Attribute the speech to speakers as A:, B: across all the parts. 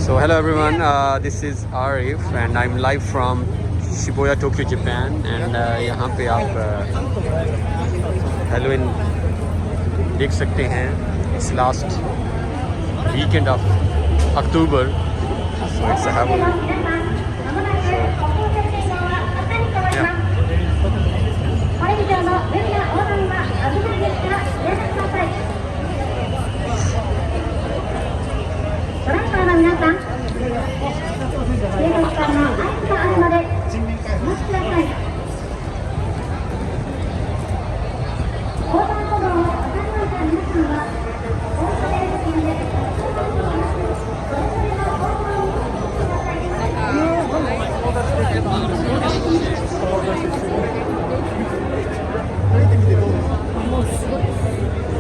A: So hello everyone, this is Arif and I'm live from Shibuya, Tokyo, Japan. And यहाँ पे आप Halloween देख सकते हैं. It's last weekend of October, so it's a Halloween. So yeah. ドライバーの皆さん、警察官の合図があるのでお待ちください。横断歩道を渡り終えた皆さんは大阪駅付近でそれぞれの方向にお進みください。もうすごいです。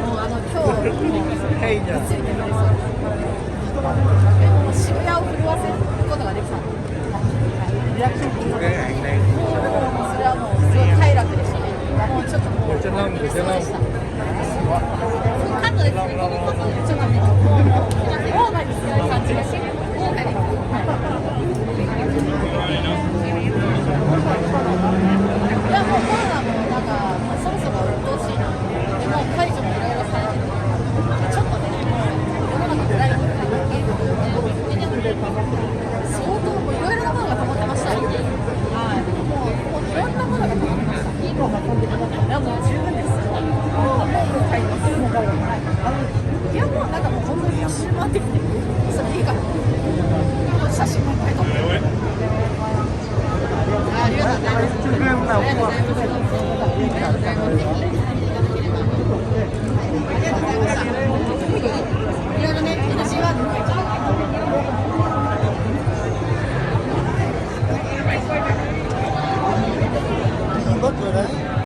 A: もう今日渋谷を震わせることができた。リアクションそれはもうすごい快楽でしたね。もうちょっともうそうでした。カットでちょっとね、オーバーにする感じがして、オーバーに。いやもうコロナもなんかもうそろそろ鬱陶しいな。でも解除もいろいろされてて、ちょっとね、世の中暗いに相当もういろいろなものが溜まってました。はい、もういろんなものが溜まってました。いい子が飛んでたから、もう十分です。もう帰ります。いやもうなんかもう本当に一周回ってきて、それいいから。写真もいっぱい撮って。ありがとうございます。ありがとうございます。ありがとうございます。ありがとうございました。いろいろね、私はLook good, eh?